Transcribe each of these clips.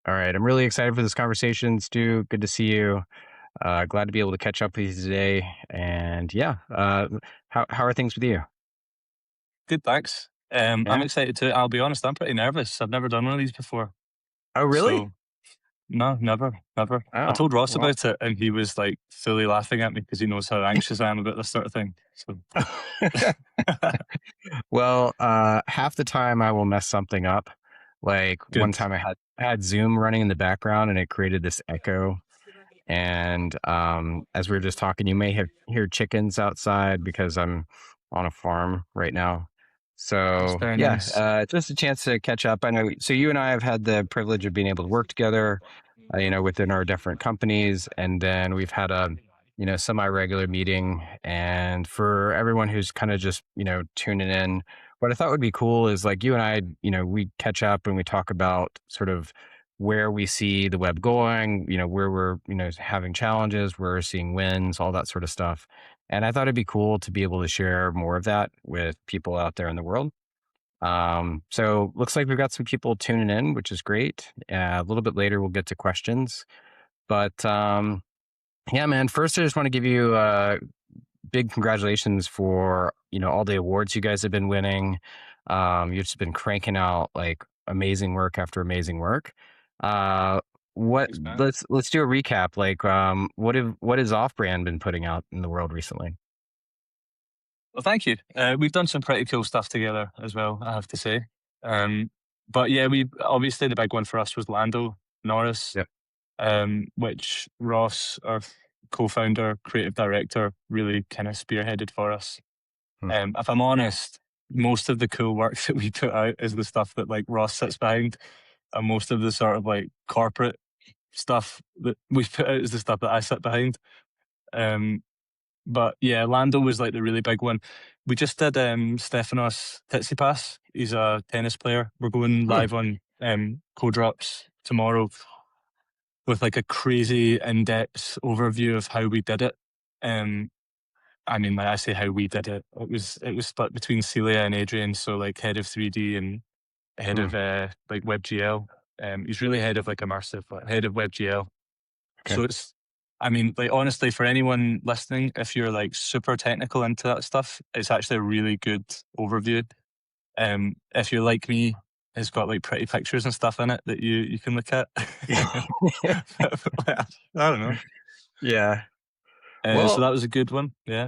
All right. I'm really excited for this conversation, Stu. Good to see you. Glad to be able to catch up with you today. And yeah, how are things with you? Good, thanks. I'm Yeah. excited too. I'll be honest, I'm pretty nervous. I've never done one of these before. Oh, really? So, no, never, never. I Oh, told Ross well. about it and he was like fully laughing at me because he knows how anxious I am about this sort of thing. So, Well, half the time I will mess something up. Like one good. time I had Zoom running in the background and it created this echo. And as we were just talking, you may have hear chickens outside because I'm on a farm right now. That's So very yeah, nice. just a chance to catch up. I know. So you and I have had the privilege of being able to work together, within our different companies, and then we've had a semi-regular meeting. And for everyone who's kind of just tuning in, what I thought would be cool is like you and I, we catch up and we talk about sort of where we see the web going, where we're, having challenges, where we're seeing wins, all that sort of stuff. And I thought it'd be cool to be able to share more of that with people out there in the world. So looks like we've got some people tuning in, which is great. A little bit later, we'll get to questions. But yeah, man, first, I just want to give you big congratulations for, all the awards you guys have been winning. You've just been cranking out like amazing work after amazing work. Uh, what Thanks, man. let's do a recap. Like, what has Off Brand been putting out in the world recently? Well, thank you. We've done some pretty cool stuff together as well, I have to say. But yeah, we obviously the big one for us was Lando Norris, Yep. which Ross, our co-founder, creative director, really kind of spearheaded for us. Hmm. If I'm honest, most of the cool work that we put out is the stuff that like Ross sits behind, and most of the sort of like corporate stuff that we put out is the stuff that I sit behind. Um, but yeah, Lando was like the really big one. We just did Stefanos Tsitsipas. He's a tennis player. We're going Hmm. live on Co-Drops tomorrow with like a crazy in-depth overview of how we did it. Um, I mean, like I say how we did it. It was split between Celia and Adrian, so like head of 3D and head Hmm. of like WebGL. He's really head of like immersive, like, head of WebGL. Okay. So it's, I mean, like honestly, for anyone listening, if you're like super technical into that stuff, it's actually a really good overview. If you're like me, it's got like pretty pictures and stuff in it that you can look at. I don't know. Yeah. So Well, that was a good one. Yeah.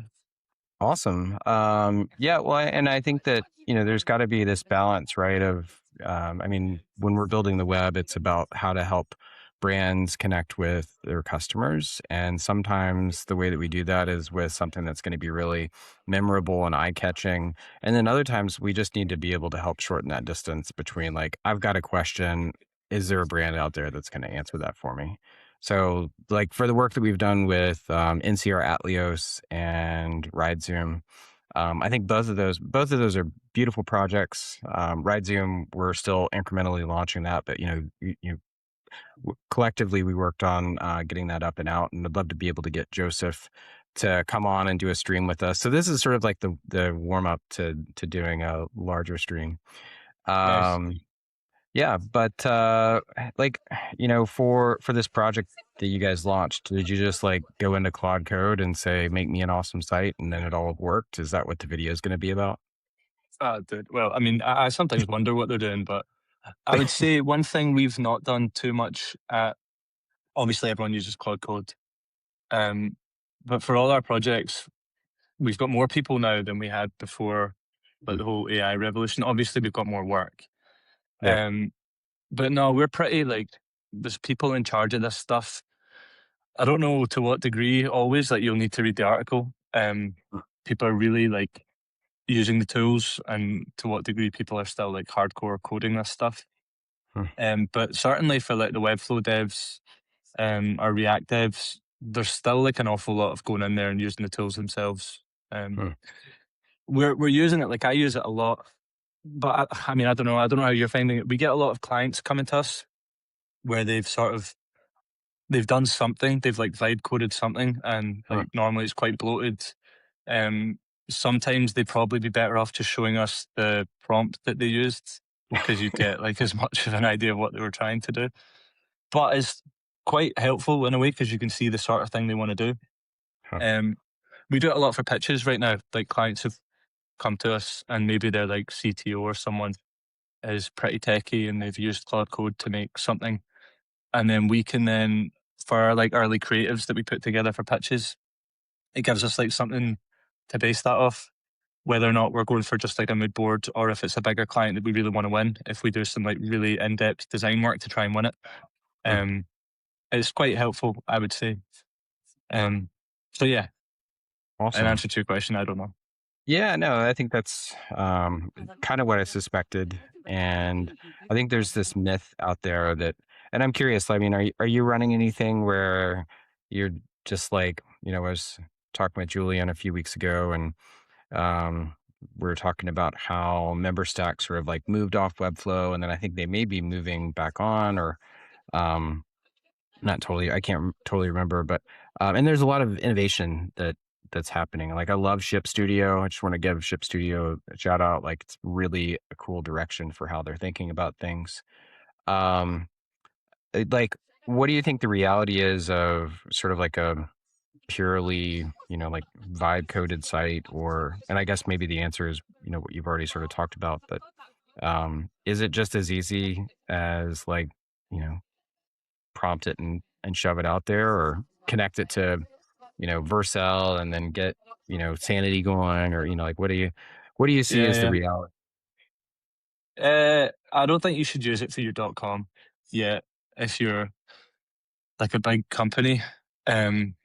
awesome. Yeah, well, and I think that, there's got to be this balance, right? Of, I mean, when we're building the web, it's about how to help brands connect with their customers. And sometimes the way that we do that is with something that's going to be really memorable and eye catching. And then other times we just need to be able to help shorten that distance between, like, I've got a question. Is there a brand out there that's going to answer that for me? So, like for the work that we've done with NCR Atleos and RideZoom, I think both of those are beautiful projects. RideZoom, we're still incrementally launching that, but collectively we worked on getting that up and out, and I'd love to be able to get Joseph to come on and do a stream with us. So this is sort of like the warm up to doing a larger stream. Nice. Um, yeah, but like for this project that you guys launched, did you just like go into Claude Code and say make me an awesome site, and then it all worked? Is that what the video is going to be about? Dude. Well, I mean, I sometimes wonder what they're doing, but I would say one thing we've not done too much at, obviously everyone uses Cloud Code. Um, but for all our projects, we've got more people now than we had before, like Hmm. the whole AI revolution. Obviously, we've got more work. Yeah. Um, but no, we're pretty like, there's people in charge of this stuff. I don't know to what degree always, like you'll need to read the article. People are really like using the tools and to what degree people are still like hardcore coding this stuff. Hmm. But certainly for like the Webflow devs, or React devs, there's still like an awful lot of going in there and using the tools themselves. Um, Hmm. we're using it, like I use it a lot, but I mean, I don't know how you're finding it. We get a lot of clients coming to us where they've done something, they've like vibe coded something, and Hmm. like normally it's quite bloated. Um, Sometimes they'd probably be better off just showing us the prompt that they used because you get like as much of an idea of what they were trying to do. but it's quite helpful in a way because you can see the sort of thing they want to do. Huh. Um, we do it a lot for pitches right now. Like clients have come to us and maybe they're like CTO or someone is pretty techy and they've used Cloud Code to make something. And then we can then, for our like early creatives that we put together for pitches, it gives us like something to base that off, whether or not we're going for just like a mood board or if it's a bigger client that we really want to win, if we do some like really in-depth design work to try and win it. Hmm. Um, it's quite helpful, I would say. So yeah, in Awesome. answer to your question, I don't know. Yeah, no, I think that's kind of what I suspected, and I think there's this myth out there that, and I'm curious. I mean, are you running anything where you're just like, I was talking with Julian a few weeks ago, and um, we were talking about how member stack sort of like moved off Webflow, and then I think they may be moving back on, or um, not totally. I can't totally remember, but and there's a lot of innovation that's happening. Like I love Ship Studio. I just want to give Ship Studio a shout out. Like it's really a cool direction for how they're thinking about things. Um, like, what do you think the reality is of sort of like a purely, like vibe coded site, or, and I guess maybe the answer is, what you've already sort of talked about, but is it just as easy as like, you know, prompt it and shove it out there, or connect it to, Vercel and then get, Sanity going, or, like, what do you see Yeah, as the yeah. reality? I don't think you should use it for your .com yet. If you're like a big company, um,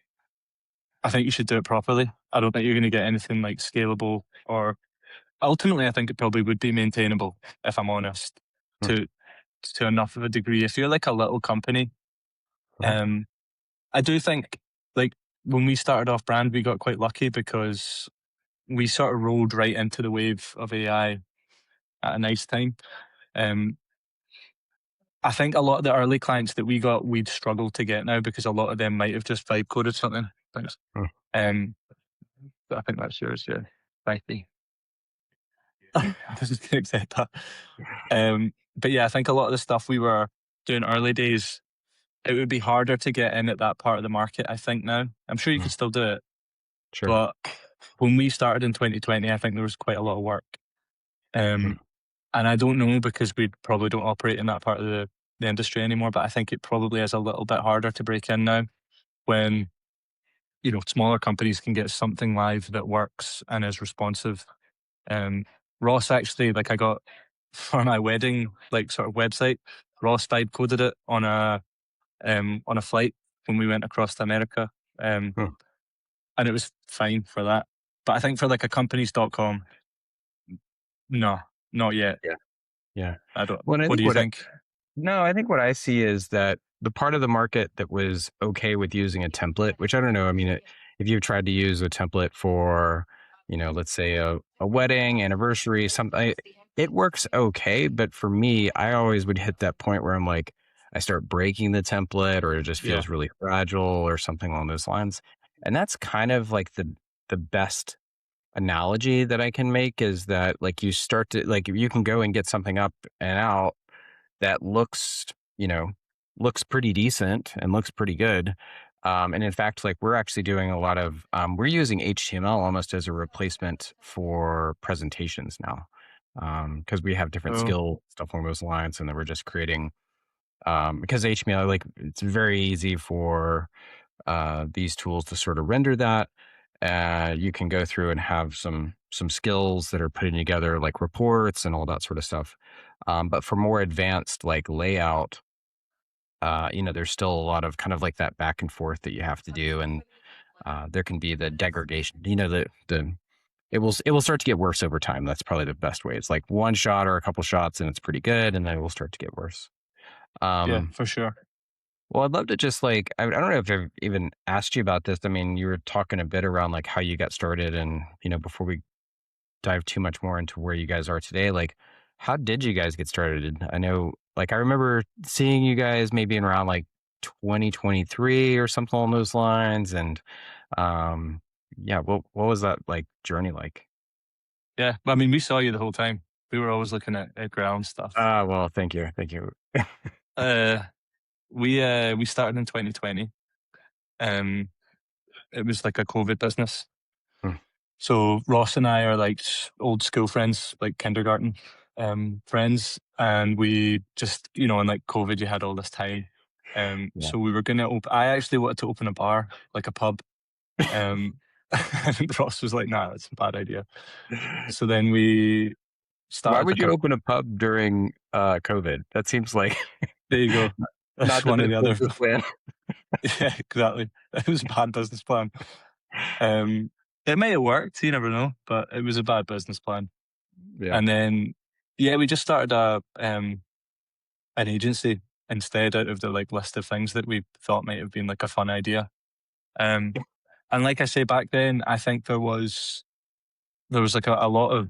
I think you should do it properly. I don't think you're going to get anything like scalable or ultimately. I think it probably would be maintainable, if I'm honest, Hmm. to enough of a degree. If you're like a little company, Uh-huh. um, I do think like when we started off brand, we got quite lucky because we sort of rolled right into the wave of AI at a nice time. Um, I think a lot of the early clients that we got, we'd struggle to get now because a lot of them might have just vibe coded something. Thanks. Hmm. Um, but I think that's yours, yeah. Thank you. Just gonna accept that. But yeah, I think a lot of the stuff we were doing early days, it would be harder to get in at that part of the market, I think now. I'm sure you Hmm. could still do it, Sure. but when we started in 2020, I think there was quite a lot of work. Hmm. Um, and I don't know because we probably don't operate in that part of the industry anymore, but I think it probably is a little bit harder to break in now when, smaller companies can get something live that works and is responsive. Ross actually, like I got for my wedding, like sort of website, Ross vibe coded it on a flight when we went across to America. Um, Hmm. and it was fine for that. But I think for like a companies.com, no, not yet. Yeah. Yeah. I don't. Well, and I What think do you think? no, I think what I see is that the part of the market that was okay with using a template, which I don't know. I mean, if you've tried to use a template for, let's say a wedding, anniversary, something, it works okay. But for me, I always would hit that point where I'm like, I start breaking the template, or it just Yeah. feels really fragile, or something along those lines. And that's kind of like the best analogy that I can make, is that like you start to, like, you can go and get something up and out that looks pretty decent and looks pretty good. And in fact, like, we're actually doing a lot of we're using HTML almost as a replacement for presentations now, because we have different Oh, skill stuff along those lines, and then we're just creating, because HTML, like, it's very easy for these tools to sort of render that. You can go through and have some skills that are putting together like reports and all that sort of stuff. But for more advanced like layout, there's still a lot of kind of like that back and forth that you have to do, and there can be the degradation. The it will start to get worse over time. That's probably the best way. It's like one shot or a couple shots, and it's pretty good, and then it will start to get worse. yeah, Um, for sure. well, I'd love to just like, I don't know if I've even asked you about this. I mean, you were talking a bit around like how you got started, and before we dive too much more into where you guys are today, like, how did you guys get started? I know, like, I remember seeing you guys maybe in around like 2023 or something along those lines, and um, yeah, what was that like journey like? Yeah, I mean, we saw you the whole time. We were always looking at Edgar Allan stuff. Well, thank you. Uh, We started in 2020. It was like a COVID business. Hmm. So Ross and I are like old school friends, like kindergarten friends, and we just, in like COVID, you had all this time. Yeah. So we were gonna I actually wanted to open a bar, like a pub. Um, and Ross was like, "Nah, that's a bad idea." So then we Why started would like you a. open a pub during COVID? That seems like There you go. That's not the one of best the other. business plan. Yeah, exactly. It was a bad business plan. Um, it may have worked, you never know, but it was a bad business plan. Yeah. And then, yeah, we just started an agency instead out of the like list of things that we thought might have been like a fun idea. Um, and like I say, back then, I think there was like a lot of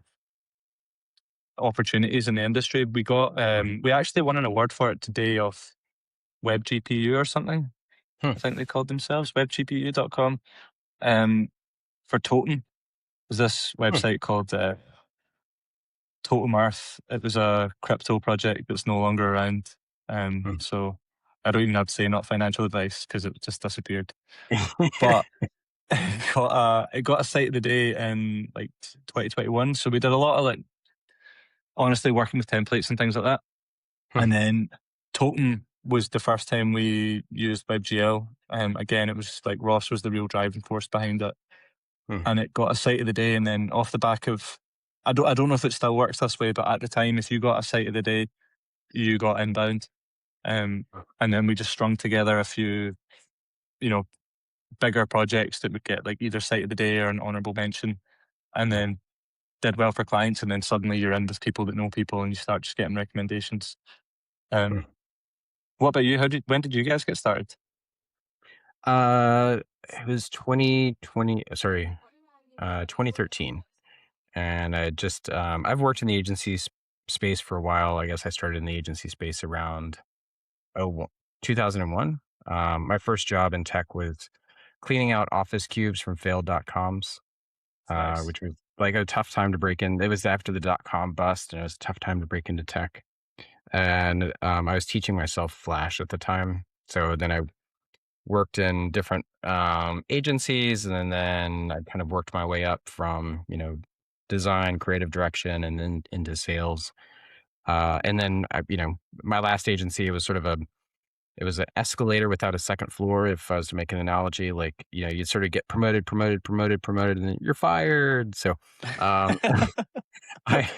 opportunities in the industry. We actually won an award for it today of WebGPU or something. Hmm. I think they called themselves webgpu.com. For Totem, there's this Hmm. website called Totem Earth. It was a crypto project that's no longer around. So I don't even have to say not financial advice because it just disappeared. But it got a site of the day in like 2021. So we did a lot of like honestly working with templates and things like that. Hmm. And then Totem was the first time we used WebGL. Again, it was like Ross was the real driving force behind it, Hmm. and it got a site of the day. And then off the back of, I don't know if it still works this way, but at the time, if you got a site of the day, you got inbound. And then we just strung together a few, you know, bigger projects that would get like either site of the day or an honourable mention, and Yeah. then did well for clients. And then suddenly you're in with people that know people, and you start just getting recommendations. Hmm. Um, what about you? When did you guys get started? Uh, it was 2020. Sorry, 2013, and I've worked in the agency space for a while. I guess I started in the agency space around 2001. My first job in tech was cleaning out office cubes from failed.coms, Nice. which was like a tough time to break in. It was after the .com bust, and it was a tough time to break into tech. And I was teaching myself Flash at the time, so then I worked in different agencies, and then I kind of worked my way up from design, creative direction, and then into sales. And then my last agency, it was an escalator without a second floor. If I was to make an analogy, like you sort of get promoted, promoted, promoted, promoted, and then you're fired. So um, I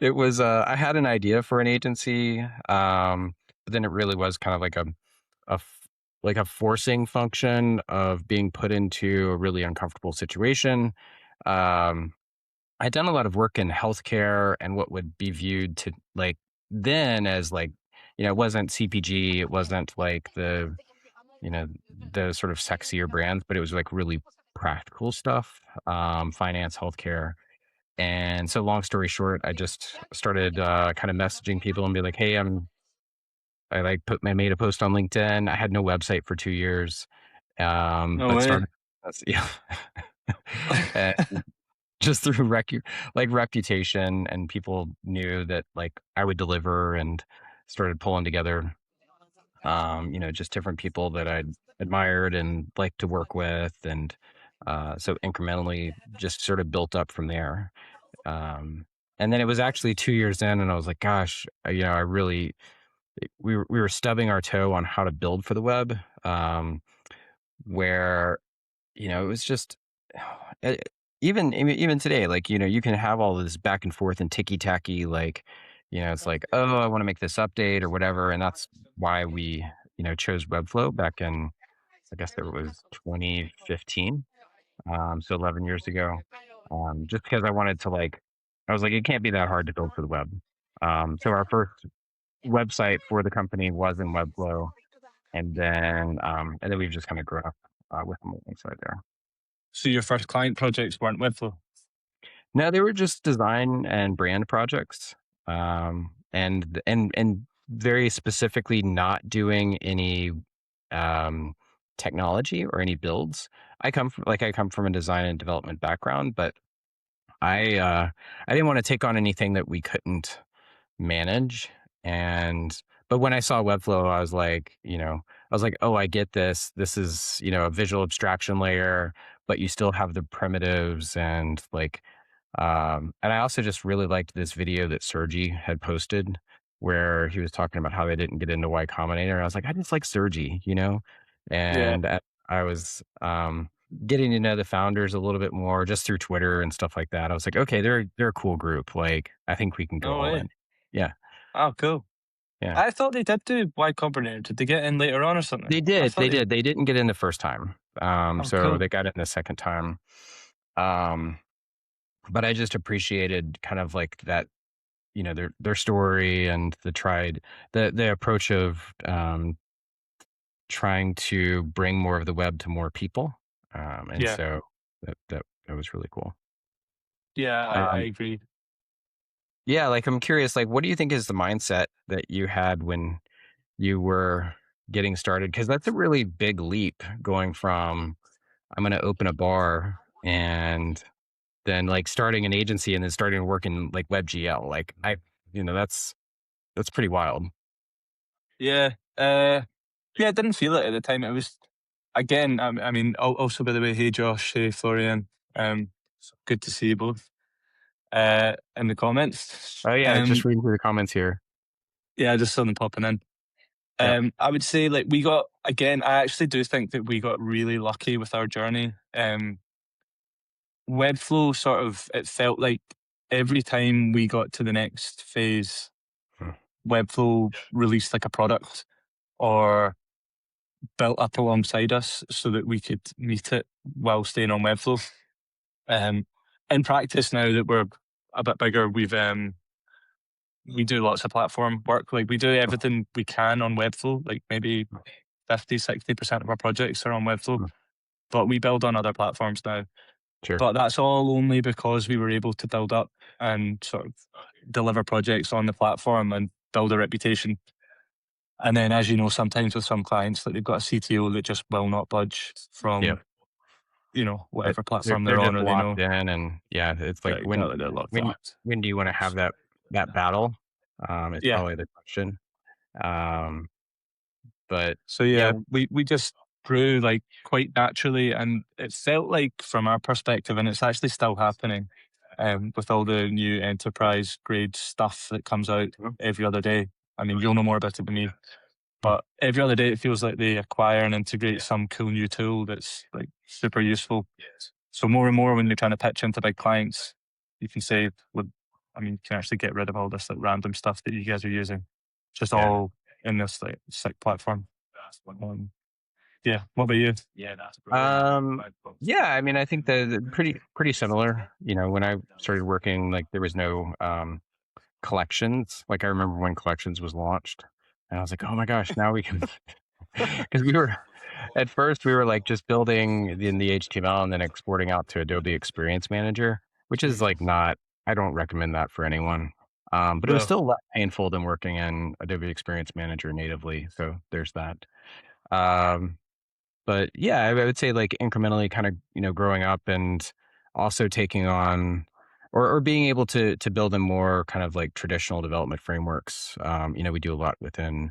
it was I had an idea for an agency, but then it really was kind of like a f- like a forcing function of being put into a really uncomfortable situation. Um, I'd done a lot of work in healthcare and what would be viewed to like then as like, it wasn't CPG, it wasn't like you know, the sort of sexier brands, but it was like really practical stuff, finance, healthcare. And so long story short, I just started kind of messaging people and be like, hey, I made a post on LinkedIn. I had no website for 2 years, No but way. started, yeah. And just through reputation, and people knew that like I would deliver, and started pulling together, just different people that I'd admired and liked to work with. And so incrementally just sort of built up from there. Um, and then it was actually 2 years in, and I was like, gosh, I really, we were stubbing our toe on how to build for the web, where it was just eh, even today, like you can have all this back and forth and ticky tacky, like it's like, oh, I want to make this update or whatever, and that's why we chose Webflow back in, I guess it was 2015, so 11 years ago, just because I was like, it can't be that hard to build for the web. So our first website for the company was in Webflow, and then we've just kind of grown up with them alongside there. So your first client projects weren't Webflow? No, they were just design and brand projects, and very specifically not doing any um, technology or any builds. I come from a design and development background, but I I didn't want to take on anything that we couldn't manage, and but when I saw Webflow, I was like, oh, I get this. This is, a visual abstraction layer, but you still have the primitives and like, and I also just really liked this video that Sergi had posted where he was talking about how they didn't get into Y Combinator. I was like, I just like Sergi, Yeah. and I was, getting to know the founders a little bit more just through Twitter and stuff like that. I was like, okay, they're a cool group. Like, I think we can go No all way. in. Yeah. Oh, cool. Yeah. I thought they did do Y Combinator. Did they get in later on or something? They I did. thought They they. did. They didn't get in the first time. Oh, So cool. they got in the second time. Um, but I just appreciated kind of like that, their story and the approach of trying to bring more of the web to more people. And Yeah. so that was really cool. Yeah, I Um, agree. yeah, like I'm curious, like what do you think is the mindset that you had when you were getting started? Because that's a really big leap going from I'm going to open a bar and then like starting an agency and then starting to work in like WebGL. Like that's pretty wild. Yeah. Yeah, I didn't feel it at the time. It was, again, I mean, also, by the way, hey, Josh, hey, Florian. Good to see you both in the comments. Oh yeah, just reading through the comments here. Yeah, I just saw them popping in. Yeah. I would say, like, we got, again, I actually do think that we got really lucky with our journey. Webflow sort of, it felt like every time we got to the next phase, Hmm. Webflow released like a product or built up alongside us so that we could meet it while staying on Webflow. Um, in practice, now that we're a bit bigger, we do lots of platform work. Like, we do everything we can on Webflow. Like, maybe 50-60% of our projects are on Webflow, Hmm. but we build on other platforms now. Sure. But that's all only because we were able to build up and sort of deliver projects on the platform and build a reputation. And then, as you know, sometimes with some clients, like, they've got a CTO that just will not budge Yeah. from, But whatever they're platform they're they're on, just or they locked know. in, and yeah, it's Yeah, like exactly, they're locked in. when when do you want to have that battle? It's Yeah. probably the question. Um, but So yeah, yeah, we just grew like quite naturally, and it felt like, from our perspective, and it's actually still happening, with all the new enterprise grade stuff that comes out Mhm. every other day. I mean, you'll know more about it than me, Mm. but every other day it feels like they acquire and integrate some cool new tool that's like super useful. So more and more, when you're trying to pitch into big clients, you can say, "Well, I mean, you can actually get rid of all this like random stuff that you guys are using, just Yeah. all in this like sick platform." Um, yeah. What about you? Um, yeah, I mean, I think the pretty similar. When I started working, like there was no collections. Like I remember when collections was launched, and I was like, oh my gosh, now we can, because we were at first we were like just building in the HTML and then exporting out to Adobe Experience Manager, which is like not. I don't recommend that for anyone. But it was No. still less painful than working in Adobe Experience Manager natively. So there's that. Um, but yeah, I would say like incrementally kind of, growing up and also taking on or being able to build in more kind of like traditional development frameworks. We do a lot within,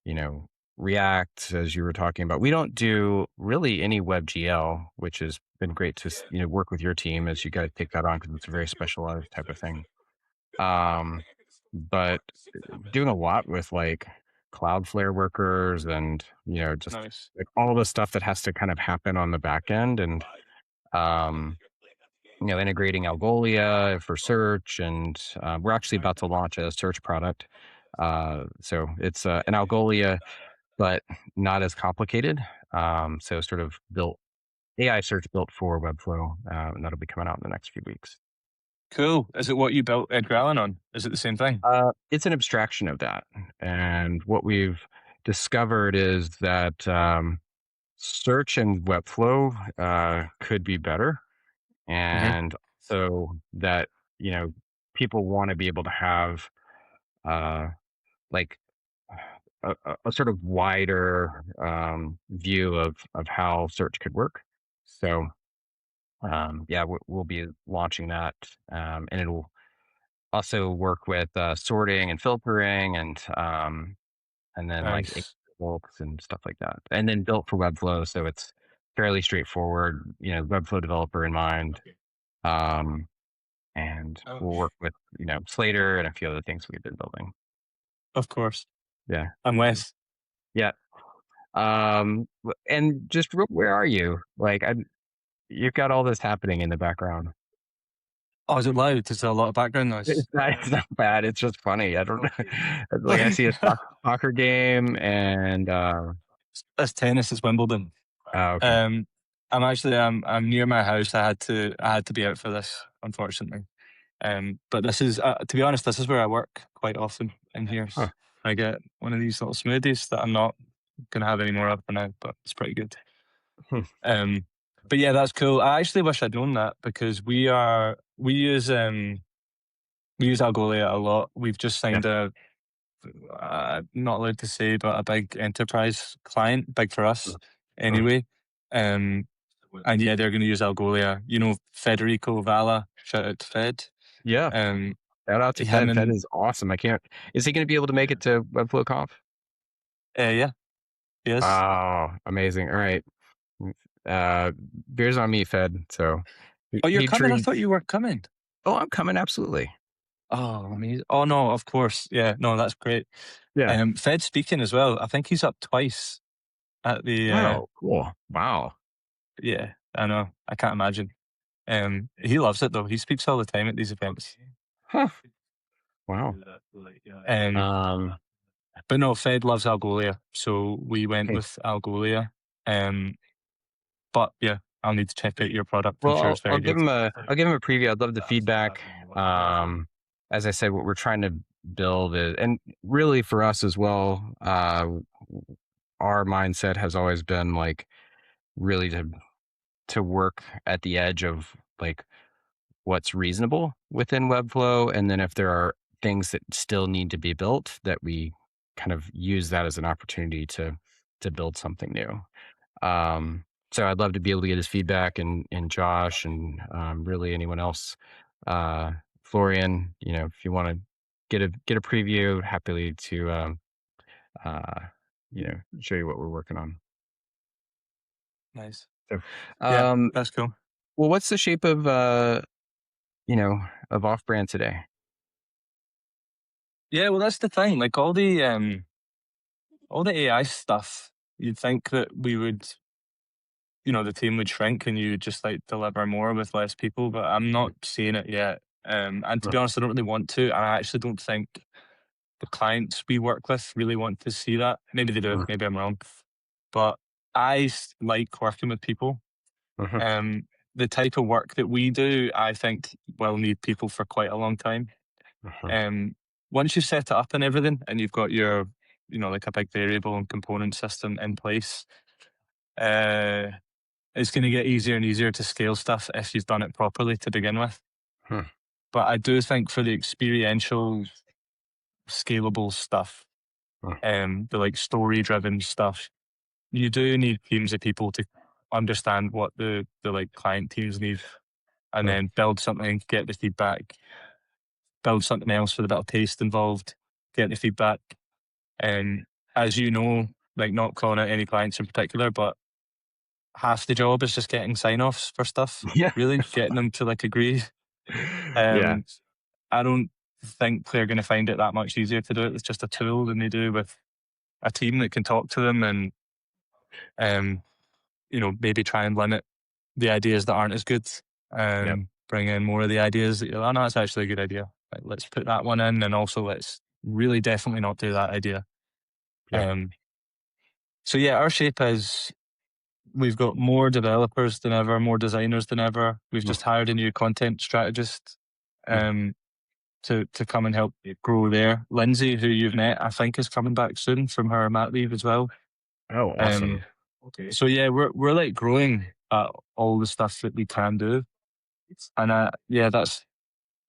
you know, React, as you were talking about. We don't do really any WebGL, which has been great to, work with your team as you guys take that on because it's a very specialized type of thing. But doing a lot with like Cloudflare workers and, just Nice. like all the stuff that has to kind of happen on the back end and, um, integrating Algolia for search. And we're actually about to launch a search product. So it's an Algolia, but not as complicated. So sort of built AI search built for Webflow, and that'll be coming out in the next few weeks. Cool. Is it what you built Edgar Allan on? Is it the same thing? It's an abstraction of that. And what we've discovered is that search and Webflow could be better. Hmm. And so that, you know, people want to be able to have uh, like a sort of wider view of how search could work. So, yeah, we'll be launching that, and it'll also work with sorting and filtering and and then like Nice. bolts and stuff like that, and then built for Webflow, so it's fairly straightforward. Webflow developer in mind, um, and Oh, we'll work with Slater and a few other things we've been building. of course. Yeah, I'm Wes. yeah. And just where are you? Like, you've got all this happening in the background. Oh, is it loud? Is there a lot of background noise? It's not bad. It's just funny. I don't know. Like, I see a soccer game and It's tennis. It's Wimbledon. okay. Um, I'm near my house. I had to be out for this, unfortunately. But this is, to be honest, this is where I work quite often in here. Huh. I get one of these little smoothies that I'm not gonna have any more of for now, but it's pretty good. Hmm. Um, but yeah, that's cool. I actually wish I'd known that because we use Algolia a lot. We've just Yeah. signed a not allowed to say, but a big enterprise client, big for us Huh. anyway. And yeah, they're going to use Algolia. Federico Valla, shout out to Fed. Yeah. Um, Shout out to him Fed. Fed and is awesome. I can't. Is he going to be able to make it to Webflow Conf? yeah, yes. Oh, amazing. All right. Uh, beers on me, Fed. So Oh, you're he coming? I treats. thought you were coming. Oh, I'm coming. Absolutely. Oh, amazing. Oh no, of course. Yeah, no, that's great. Yeah. Fed speaking as well. I think he's up twice at the. Oh, cool. Wow. Yeah, I know. I can't imagine. He loves it though. He speaks all the time at these events. Huh. Wow. Um, Um. but no, Fed loves Algolia, so we went Hey, with Algolia. Um, but yeah, I'll need to check out your product. I'm well, sure it's I'll very give good. him a preview. I'd love the feedback. As I said, what we're trying to build is, and really for us as well, our mindset has always been like really to work at the edge of like what's reasonable within Webflow, and then if there are things that still need to be built, that we kind of use that as an opportunity to build something new. So I'd love to be able to get his feedback, and Josh, and really anyone else. Florian, if you want to get a preview, happily to uh, show you what we're working on. Nice. So, Yeah, um, that's cool. well, what's the shape of of off brand today? Yeah, well, that's the thing. Like all the AI stuff, you'd think that we would, the team would shrink and you would just like deliver more with less people, but I'm not seeing it yet. And to Huh. be honest, I don't really want to. And I actually don't think the clients we work with really want to see that. Maybe they do. Uh, Maybe I'm wrong. But like working with people. uh-huh, Um, the type of work that we do, I think, will need people for quite a long time. uh-huh, Um, Once you've set it up and everything, and you've got your, like a big variable and component system in place, uh, it's going to get easier and easier to scale stuff if you've done it properly to begin with. huh, But I do think for the experiential, scalable stuff, huh, the like story driven stuff, you do need teams of people to understand what the like client teams need, and huh, then build something, get the feedback, build something else with a bit of taste involved, get the feedback. And as you know, like not calling out any clients in particular, but half the job is just getting sign offs for stuff, yeah, really, getting them to like agree. yeah, Um, I don't think they're going to find it that much easier to do it. It's just a tool than they do with a team that can talk to them and, um, maybe try and limit the ideas that aren't as good yep, and bring in more of the ideas that you're, oh, no, that's actually a good idea. Like, let's put that one in, and also let's really definitely not do that idea. yep, Um, so yeah, our shape is we've got more developers than ever, more designers than ever. We've mm, just hired a new content strategist mm. um, to come and help grow there. Lindsay, who you've met, I think is coming back soon from her mat leave as well. Oh, awesome. Um, so yeah, we're like growing at all the stuff that we can do, and yeah,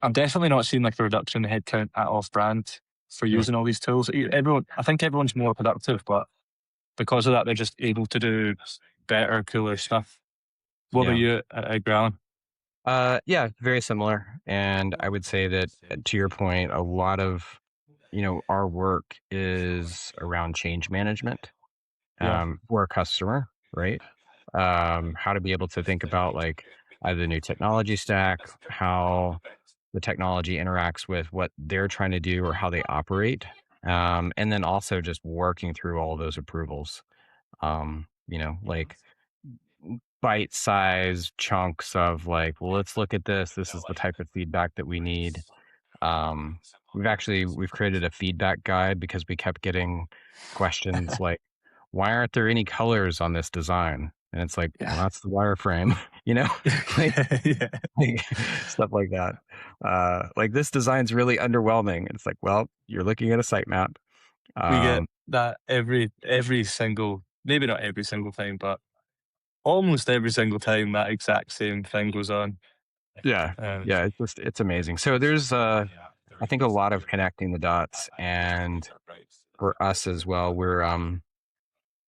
I'm definitely not seeing like a reduction in headcount at off brand for Mm, using all these tools. I think everyone's more productive, but because of that, they're just able to do better, cooler stuff. What about yeah. you at Edgar Allan? Yeah, very similar. And I would say that to your point, a lot of our work is around change management Yeah. for a customer, right? How to be able to think about like either the new technology stack, how the technology interacts with what they're trying to do or how they operate. And then also just working through all those approvals. Like bite-sized chunks of like, well, let's look at this. This is the type of feedback that we need. Um, we've created a feedback guide because we kept getting questions like, why aren't there any colors on this design? And it's like, well, Yeah. that's the wireframe, like, Yeah. like stuff like that. Like this design's really underwhelming. It's like, well, you're looking at a sitemap. We get Um, that every single, maybe not every single time, but almost every single time that exact same thing goes on. yeah, Um, yeah, it's amazing. So there's, I think a lot of connecting the dots, and for us as well,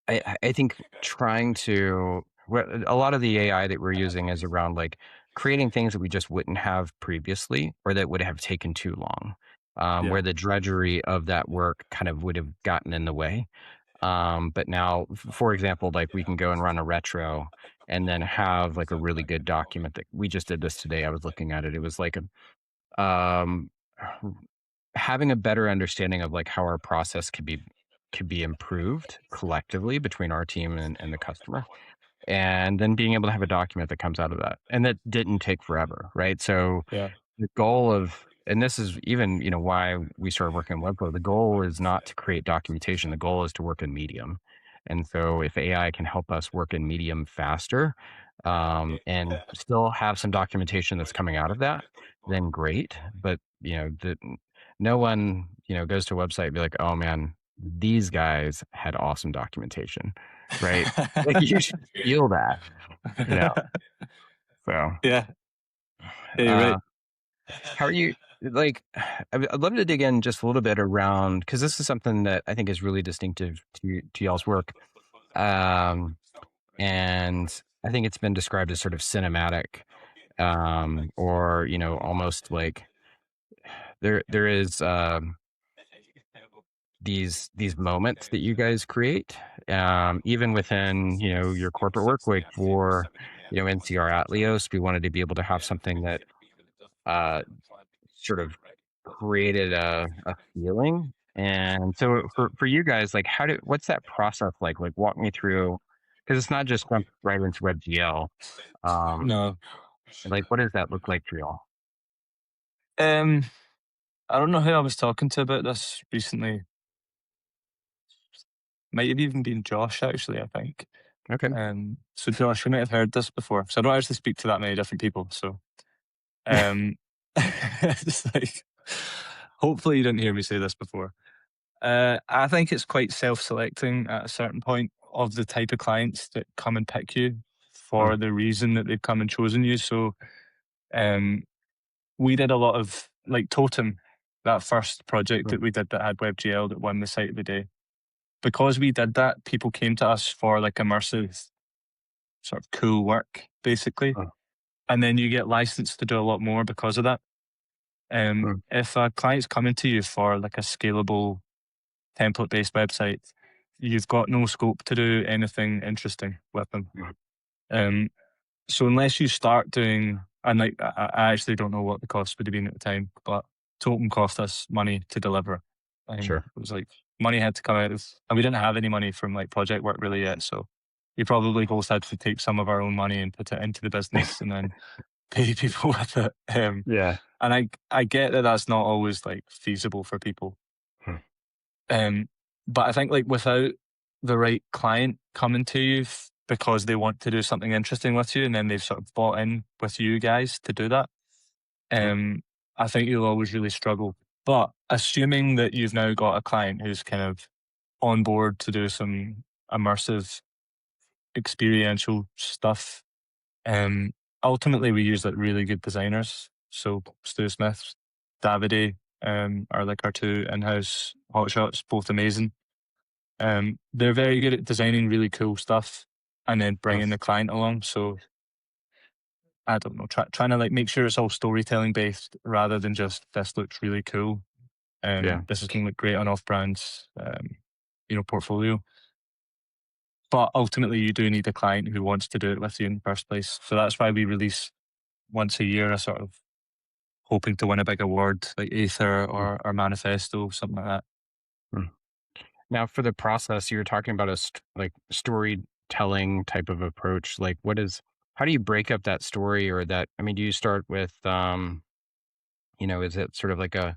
I think trying to a lot of the AI that we're using is around like creating things that we just wouldn't have previously or that would have taken too long, yeah, where the drudgery of that work kind of would have gotten in the way. But now, for example, like we can go and run a retro and then have like a really good document that we just did this today. I was looking at it. It was like um, having a better understanding of like how our process could be improved collectively between our team and the customer, and then being able to have a document that comes out of that, and that didn't take forever, right? So yeah, the goal of, and this is even why we started working on Webflow, the goal is not to create documentation, the goal is to work in Medium. And so if AI can help us work in Medium faster, and still have some documentation that's coming out of that, then great. But no one goes to a website and be like, oh man, these guys had awesome documentation, right? Like you should feel that, you know so yeah. Yeah, you're uh right. how are you, like, I'd love to dig in just a little bit around, because this is something that I think is really distinctive to y'all's work. Um, and I think it's been described as sort of cinematic, or, almost like there is, these moments that you guys create, even within, your corporate work. Like for, NCR Atleos, we wanted to be able to have something that, uh, sort of created a feeling. And so for you guys, like what's that process like? Like walk me through, because it's not just jump right into WebGL. Um, No, like what does that look like for y'all? um, I don't know who I was talking to about this recently. Might have even been Josh, actually, I think. Okay. So Josh, you might have heard this before. So I don't actually speak to that many different people. So um, it's like, hopefully you didn't hear me say this before. I think it's quite self-selecting at a certain point of the type of clients that come and pick you Mm, for the reason that they've come and chosen you. So um, we did a lot of like Totem, that first project mm, that we did that had WebGL that won the site of the day. Because we did that, people came to us for like immersive, sort of cool work, basically. mm, And then you get licensed to do a lot more because of that. mm, If a client's coming to you for like a scalable template based website, you've got no scope to do anything interesting with them. mm. Um, so unless you start doing, and like I actually don't know what the cost would have been at the time, but Totem cost us money to deliver. I think Sure. it was like money had to come out of, and we didn't have any money from like project work really yet. So we probably both had to take some of our own money and put it into the business and then pay people with it. Yeah. And I get that that's not always like feasible for people. Mm, Um, but I think like without the right client coming to you because they want to do something interesting with you, and then they've sort of bought in with you guys to do that, mm, um, I think you'll always really struggle. But assuming that you've now got a client who's kind of on board to do some immersive, experiential stuff, ultimately we use like really good designers. So Stu Smith, Davide, are like our two in-house hotshots, both amazing. They're very good at designing really cool stuff and then mm. bringing the client along. So I don't know, trying to like make sure it's all storytelling based rather than just this looks really cool. Yeah. This is going to look great on off-brands, portfolio. But ultimately, you do need a client who wants to do it with you in the first place. So that's why we release once a year a sort of hoping to win a big award like Aether Mm, or Manifesto, something like that. mm. Now, for the process, you were talking about like storytelling type of approach. Like, how do you break up that story or that? I mean, do you start with, is it sort of like uh,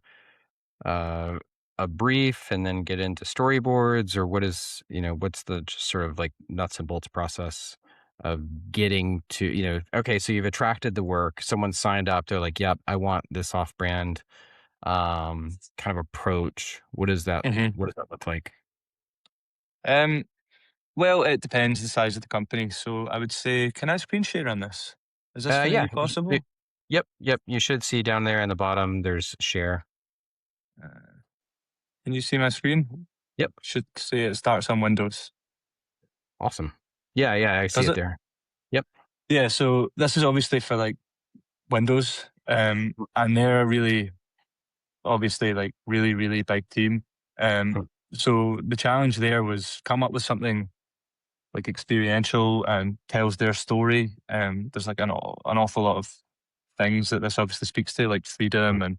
a brief and then get into storyboards, or what's the just sort of like nuts and bolts process of getting to, okay, so you've attracted the work, someone signed up, they're like, yep, I want this off brand kind of approach. Hmm. What does that look like? Um, well, it depends the size of the company. So I would say, can I screen share on this? Is this going to Yeah. be possible? Yep. You should see down there in the bottom, there's share. Uh, can you see my screen? Yep. Should say it starts on Windows. Awesome. Yeah. I see Does it it? there. Yep. Yeah. So this is obviously for like Windows, and they're really obviously like really really big team. Um, Mm, so the challenge there was come up with something like experiential and tells their story. There's like an awful lot of things that this obviously speaks to, like mm, freedom and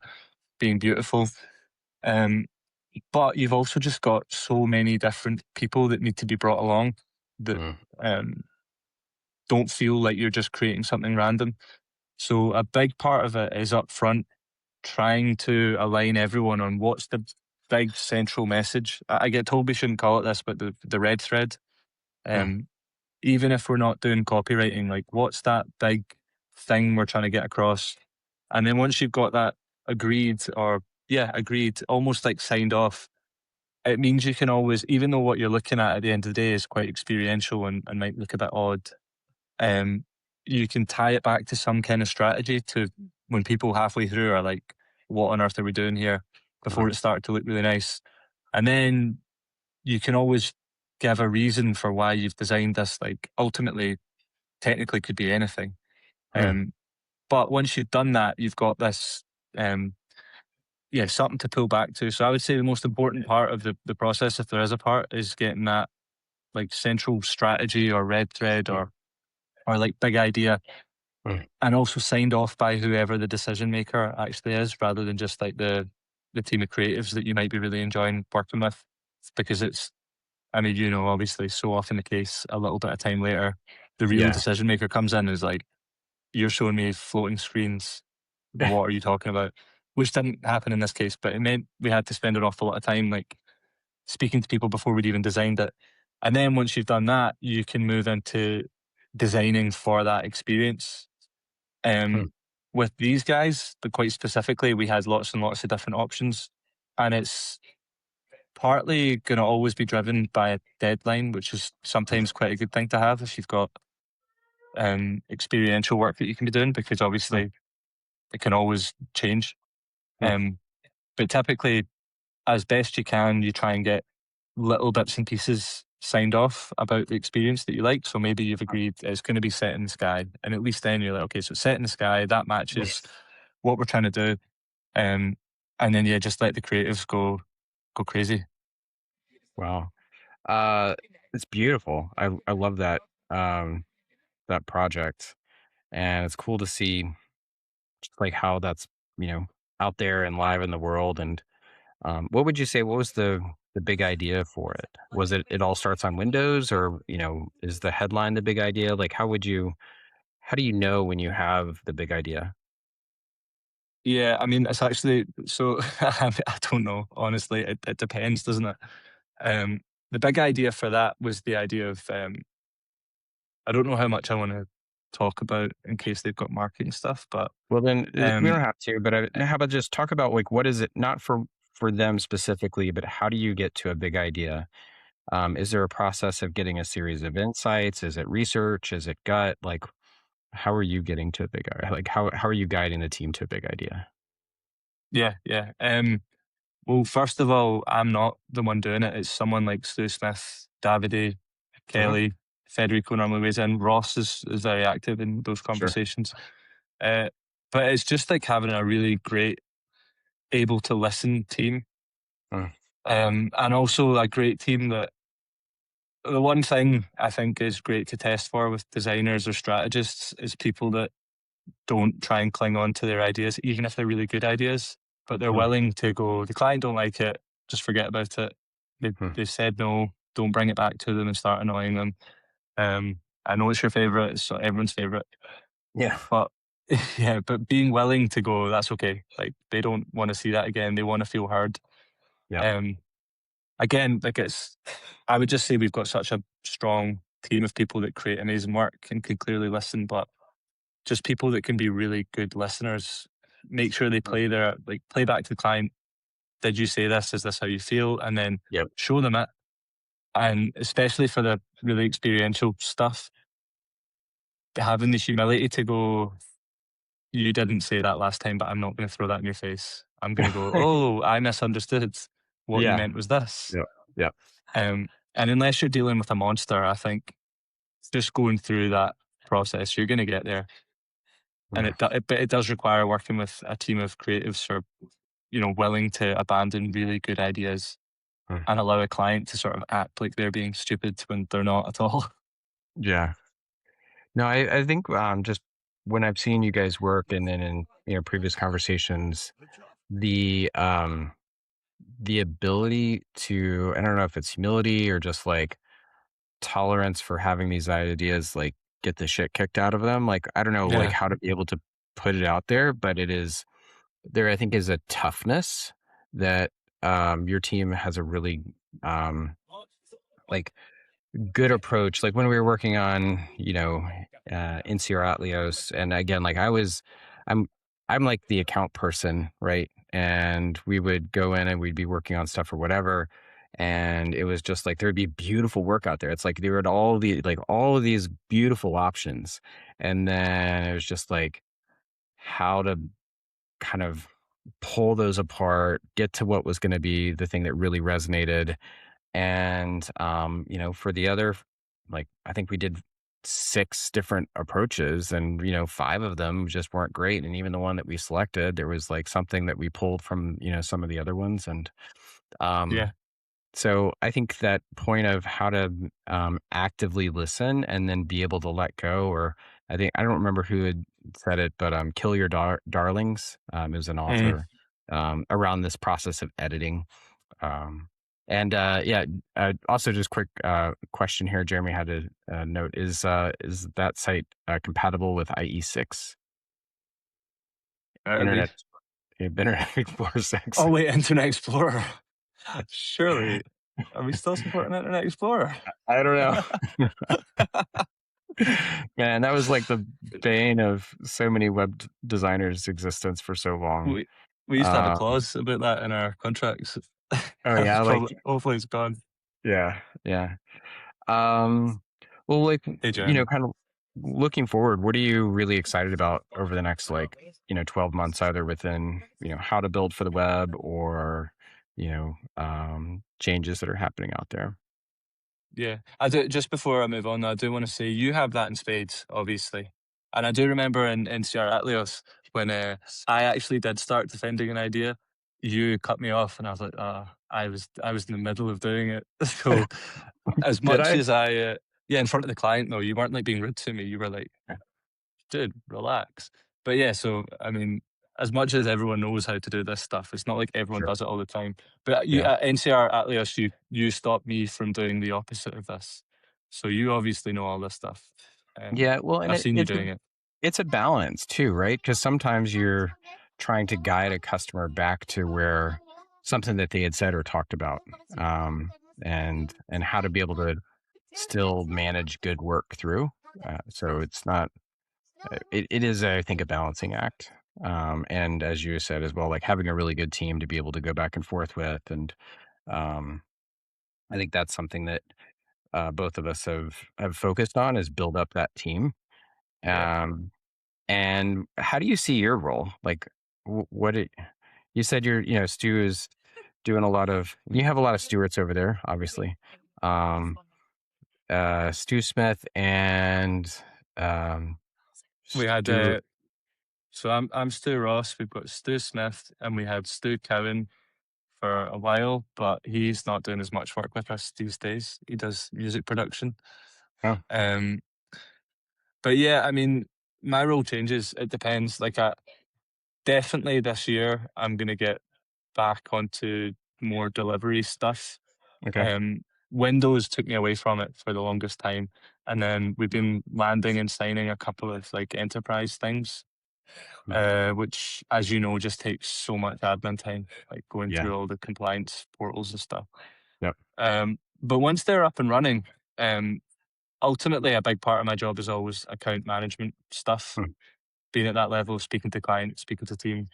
being beautiful. Um, but you've also just got so many different people that need to be brought along that mm, um, don't feel like you're just creating something random. So a big part of it is up front trying to align everyone on what's the big central message. I get told we shouldn't call it this, but the red thread. mm, Um, Even if we're not doing copywriting, like what's that big thing we're trying to get across? And then once you've got that agreed, or yeah, agreed, almost like signed off, it means you can always, even though what you're looking at the end of the day is quite experiential and might look a bit odd, um, you can tie it back to some kind of strategy to when people halfway through are like, what on earth are we doing here? Before mm, it started to look really nice. And then you can always give a reason for why you've designed this. Like ultimately, technically could be anything. mm, Um, but once you've done that, you've got this, um, yeah, something to pull back to. So I would say the most important part of the process, if there is a part, is getting that like central strategy or red thread mm, or like big idea, mm. and also signed off by whoever the decision maker actually is, rather than just like the team of creatives that you might be really enjoying working with, because it's, I mean, obviously, so often the case, a little bit of time later, the real Yeah. decision maker comes in and is like, you're showing me floating screens. What are you talking about? Which didn't happen in this case, but it meant we had to spend an awful lot of time like speaking to people before we'd even designed it. And then once you've done that, you can move into designing for that experience. Mm, Um, with these guys, but quite specifically, we had lots and lots of different options. And it's partly going to always be driven by a deadline, which is mm, sometimes quite a good thing to have if you've got experiential work that you can be doing, because mm, obviously it can always change. mm. Um, but typically, as best you can, you try and get little bits and pieces signed off about the experience that you like. So maybe you've agreed it's going to be set in the sky, and at least then you're like, okay, so it's set in the sky, that matches what we're trying to do. Um, and then yeah, just let the creatives go crazy. Wow. Uh, it's beautiful. I love um, that project, and it's cool to see just like how that's, you know, out there and live in the world. And what would you say? What was the big idea for it? Was it all starts on Windows, or is the headline the big idea? Like, how do you know when you have the big idea? Yeah, I mean, it's actually so. I don't know, honestly. It depends, doesn't it? Um, the big idea for that was the idea of I don't know how much I want to talk about in case they've got marketing stuff, but Well, then we um, don't have to. But how about just talk about like what is it? Not for them specifically, but how do you get to a big idea? Is there a process of getting a series of insights? Is it research? Is it gut? Like, how are you getting to a big idea? Like, how are you guiding the team to a big idea? yeah, yeah. Well, first of all, I'm not the one doing it. It's someone like Stu Smith, Davide, Hmm. Kelly, Federico normally weighs in. Ross is very active in those Sure. conversations. Uh, but it's just like having a really great, able to listen team. Mm. And also a great team that the one thing I think is great to test for with designers or strategists is people that don't try and cling on to their ideas, even if they're really good ideas, but they're Mm. willing to go, the client don't like it, just forget about it. Mm. They said no, don't bring it back to them and start annoying them. I know it's your favourite, it's everyone's favourite, Yeah. but yeah, but being willing to go, that's okay. Like they don't want to see that again. They want to feel heard. Yeah. Um, Again, like I would just say we've got such a strong team of people that create amazing work and can clearly listen, but just people that can be really good listeners. Make sure they Mm. play back to the client. Did you say this? Is this how you feel? And then Yep. show them it. And especially for the really experiential stuff, having the humility to go, you didn't say that last time, but I'm not going to throw that in your face. I'm going to go, oh, I misunderstood. What you Yeah. meant was this. Yep. Yep. And unless you're dealing with a monster, I think just going through that process, you're going to get there. And Yeah. but it does require working with a team of creatives who are, willing to abandon really good ideas Mm. and allow a client to sort of act like they're being stupid when they're not at all. Yeah. No, I think just when I've seen you guys work, and then in previous conversations, the ability to, I don't know if it's humility or just like tolerance for having these ideas like get the shit kicked out of them. Like I don't know like Yeah, how to be able to put it out there, but it is there, I think, is a toughness that your team has a really like good approach. Like when we were working on, NCR Atleos, and again, like I'm, I'm like the account person, right? And we would go in and we'd be working on stuff or whatever, and it was just like there'd be beautiful work out there. It's like there were all of these beautiful options, and then it was just like how to kind of pull those apart, get to what was going to be the thing that really resonated, and, for the other, like, I think we did 6 different approaches, and, 5 of them just weren't great. And even the one that we selected, there was like something that we pulled from, some of the other ones. And, yeah, um, so I think that point of how to actively listen and then be able to let go, or I don't remember who had said it, but kill your darlings. Is an mm, author around this process of editing. um, and yeah, also just quick question here. Jeremy had a, note. Is that site compatible with IE6 better be. Internet Internet Explorer 6? Oh wait, Internet Explorer. Surely, are we still supporting Internet Explorer? I don't know. Man, that was like the bane of so many designers' existence for so long. we we used to have a Uh, clause about that in our contracts. oh It's yeah, like probably hopefully it's gone. yeah, yeah. Um, well, like, Hey Jeremy. kind of looking forward, what are you really excited about over the next, like, 12 months, either within, how to build for the web, or, changes that are happening out there? Yeah, I do. Just before I move on, I do want to say you have that in spades, obviously, and I do remember in NCR Atleos when I actually did start defending an idea, you cut me off, and I was like, I was in the middle of doing it. So as Did much I? as yeah, in front of the client, though, you weren't like being rude to me. You were like, dude, relax. But yeah, so I mean, as much as everyone knows how to do this stuff, it's not like everyone Sure. does it all the time. But you Yeah. at NCR Atleos, you stopped me from doing the opposite of this. So you obviously know all this stuff. Yeah. Well, and I've seen you doing it. it's a balance too, right? Because sometimes you're trying to guide a customer back to where something that they had said or talked about, and how to be able to still manage good work through. So it's not. It is, I think, a balancing act. And as you said as well, like having a really good team to be able to go back and forth with, and um, I think that's something that both of us have focused on, is build up that team. Yeah. Um, and how do you see your role? Like, what it, you said Stu is doing a lot of, you have a lot of Stewarts over there, obviously. Um, Stu Smith and um, We had Stuart. so I'm Stu Ross. We've got Stu Smith, and we had Stu Cowan for a while, but he's not doing as much work with us these days. He does music production. Oh, Um, but yeah, I mean, my role changes. It depends. Like, definitely this year, I'm gonna get back onto more delivery stuff. okay. Um, Windows took me away from it for the longest time, and then we've been landing and signing a couple of like enterprise things, Mm, which, as you know, just takes so much admin time, like going yeah. through all the compliance portals and stuff. Yep. But once they're up and running, um, ultimately a big part of my job is always account management stuff, Mm, being at that level, speaking to clients, speaking to team,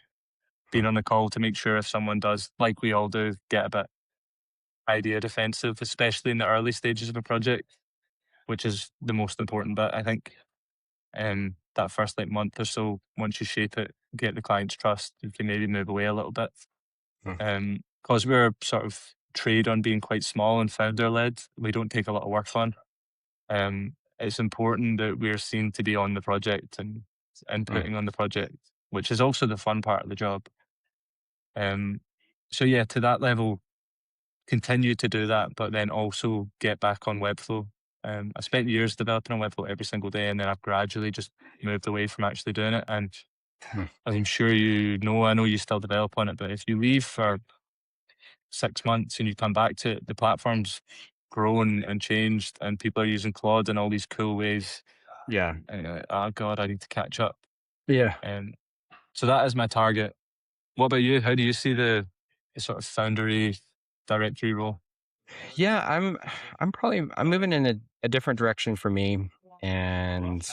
being mm, on the call to make sure if someone does, like we all do, get a bit idea defensive, especially in the early stages of a project, which is the most important bit, I think. That first like month or so, once you shape it, get the client's trust, you can maybe move away a little bit. mm, Because we're sort of trade on being quite small and founder led, we don't take a lot of work on. It's important that we're seen to be on the project and mm, inputting on the project, which is also the fun part of the job. Um, so yeah, to that level, continue to do that, but then also get back on Webflow. I spent years developing on Webflow every single day, and then I've gradually just moved away from actually doing it. And mm. I'm sure you know, I know you still develop on it, but if you leave for 6 months and you come back to it, the platform's grown and changed, and people are using Claude in all these cool ways. Yeah. And you're like, oh God, I need to catch up. Yeah. Um, so that is my target. What about you? How do you see the sort of foundery directory role? Yeah, I'm moving in a different direction for me. And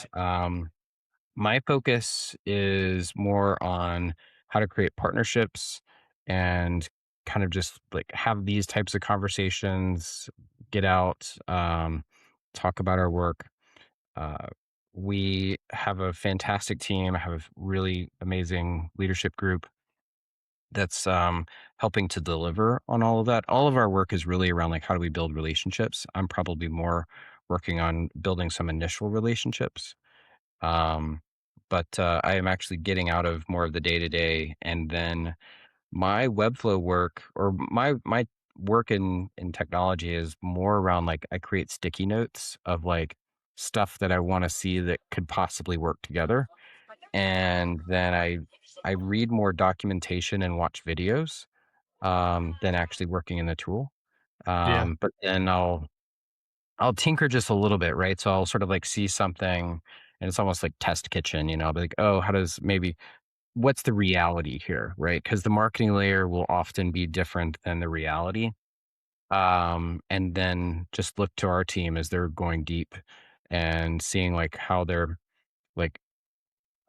my focus is more on how to create partnerships and kind of just like have these types of conversations, get out, talk about our work. Uh, we have a fantastic team. I have a really amazing leadership group that's helping to deliver on all of that. All of our work is really around like how do we build relationships. I'm probably more working on building some initial relationships, um, but I am actually getting out of more of the day to day, and then my Webflow work or my work in technology is more around like I create sticky notes of like stuff that I want to see that could possibly work together, and then I read more documentation and watch videos than actually working in the tool. Yeah. But then I'll tinker just a little bit, right? So I'll sort of like see something, and it's almost like test kitchen, you know. I'll be like, oh, how does maybe what's the reality here, right? Because the marketing layer will often be different than the reality. And then just look to our team as they're going deep and seeing like how they're like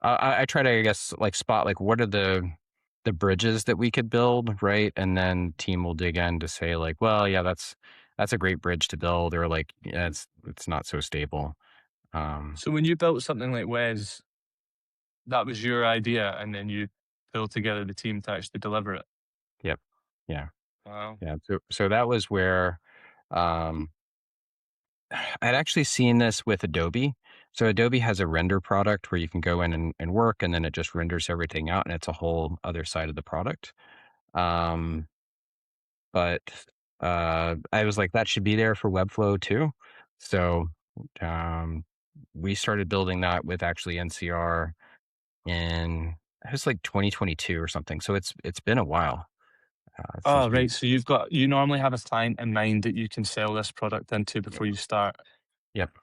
I try to, I guess, like spot like what are the bridges that we could build, right? And then team will dig in to say like, well, yeah, that's a great bridge to build, or like, yeah, it's not so stable. Um, So when you built something like Wes, that was your idea, and then you pulled together the team to actually deliver it. yep, yeah, Wow. yeah. So that was where um, I'd actually seen this with Adobe. So Adobe has a render product where you can go in and work, and then it just renders everything out, and it's a whole other side of the product. Um, But, I was like, "That should be there for Webflow too." So, um, we started building that with actually NCR in it was like 2022 or something. So it's been a while, Oh, since we right. So you normally have a client in mind that you can sell this product into Yep. before you start. Yep.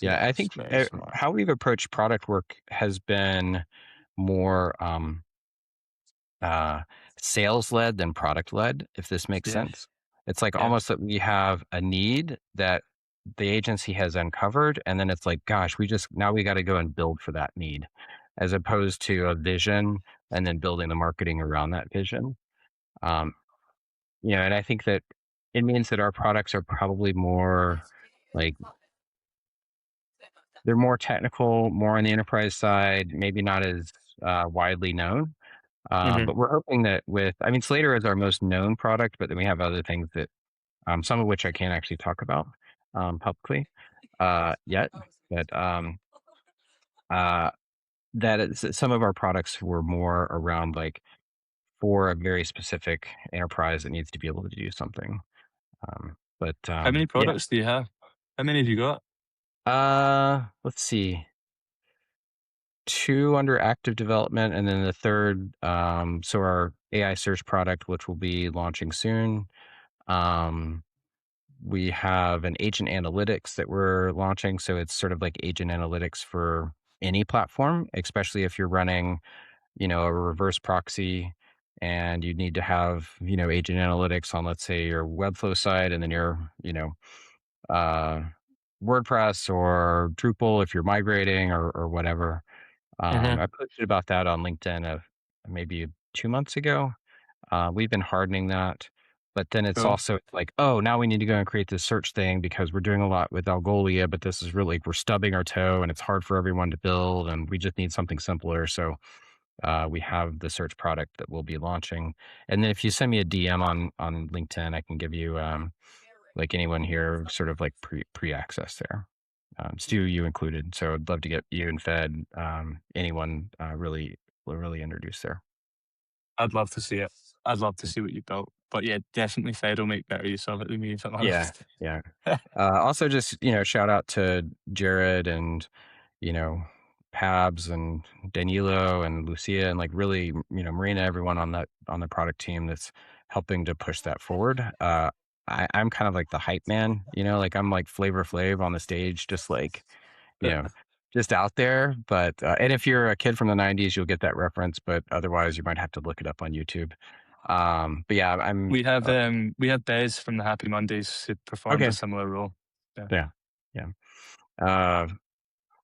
Yeah, I That's think, very smart. how we've approached product work has been more, uh, sales led than product led, if this makes Yeah. sense. It's like Yeah. almost that we have a need that the agency has uncovered, and then it's like, gosh, we just now we got to go and build for that need, as opposed to a vision and then building the marketing around that vision. Um, and I think that it means that our products are probably more like they're more technical, more on the enterprise side, maybe not as widely known. Mhm. But we're hoping that I mean, Slater is our most known product, but then we have other things that, some of which I can't actually talk about publicly yet. But uh, some of our products were more around like for a very specific enterprise that needs to be able to do something. How many Yeah. products do you have? How many have you got? Let's see. Two under active development, and then the third, so our AI search product, which will be launching soon. Um, we have an agent analytics that we're launching. So it's sort of like agent analytics for any platform, especially if you're running, a reverse proxy and you need to have, agent analytics on, let's say, your Webflow side, and then your, uh, WordPress or Drupal if you're migrating or whatever. Hmm. I posted about that on LinkedIn maybe 2 months ago. We've been hardening that, but then it's Cool. also like, oh, now we need to go and create this search thing because we're doing a lot with Algolia, but this is really, we're stubbing our toe and it's hard for everyone to build, and we just need something simpler. So we have the search product that we'll be launching, and then if you send me a DM on LinkedIn, I can give you like anyone here sort of like pre access there. Stu, you included. So I'd love to get you and Fed, anyone really introduced there. I'd love to see it. I'd love to see what you built. But yeah, definitely Fed will make better use of it than me, if I'm Yeah, honest. yeah. Also, just shout out to Jared and you know Pabs and Danilo and Lucia and like really Marina, everyone on the product team that's helping to push that forward. I'm kind of like the hype man, like I'm like Flavor Flav on the stage, just like you know, just out there. But and if you're a kid from the '90s, you'll get that reference. But otherwise, you might have to look it up on YouTube. But yeah, I'm We have Bez from the Happy Mondays who performed a okay. similar role. Yeah. Yeah, yeah. Uh,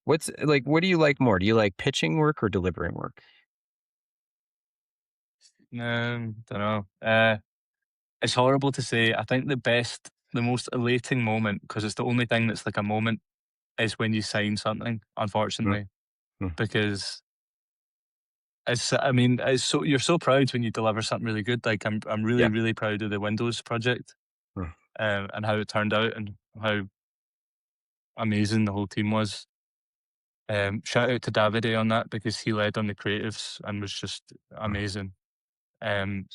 what's like? What do you like more? Do you like pitching work or delivering work? Don't know. It's horrible to say. I think the most elating moment, because it's the only thing that's like a moment, is when you sign something. Mm, Unfortunately, mm, because I mean, it's so you're so proud when you deliver something really good. Like I'm really yeah. really proud of the Windows project, Mm, and how it turned out and how amazing the whole team was. Shout out to Davide on that because he led on the creatives and was just mm, amazing. Um,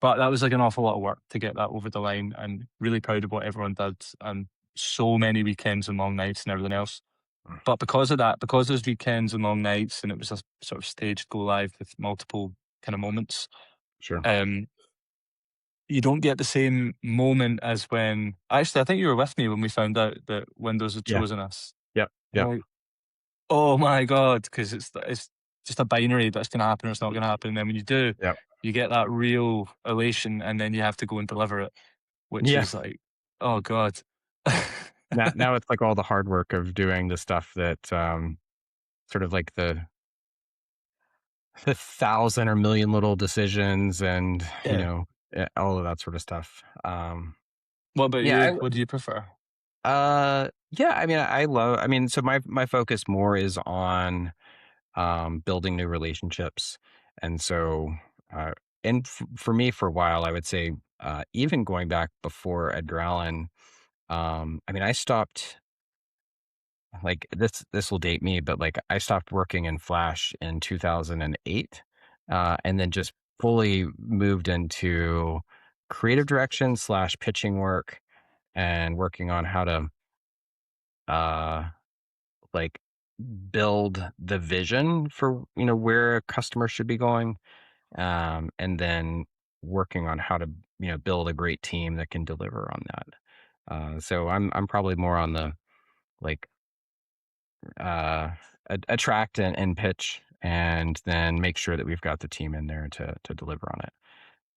but that was like an awful lot of work to get that over the line, and really proud of what everyone did, and so many weekends and long nights and everything else. mm. But because of that, because those weekends and long nights, and it was a sort of staged go live with multiple kind of moments, Sure. um, you don't get the same moment as when. Actually, I think you were with me when we found out that Windows had Yeah. chosen us. Yep. Yep. Like, oh my god, because it's just a binary that's going to happen or it's not going to happen. And then when you do, Yep. you get that real elation, and then you have to go and deliver it, which Yeah. is like, oh god. Now it's like all the hard work of doing the stuff that sort of like the thousand or million little decisions and Yeah. all of that sort of stuff. What about Yeah, you? What do you prefer? yeah, I mean, I mean, so my focus more is on, building new relationships. And so, uh, and for me, for a while, I would say, even going back before Edgar Allan, I mean, I stopped, like, this will date me, but like, I stopped working in Flash in 2008, and then just fully moved into creative direction slash pitching work and working on how to, uh, like build the vision for where a customer should be going, and then working on how to build a great team that can deliver on that. So I'm probably more on the like uh attract and pitch, and then make sure that we've got the team in there to deliver on it.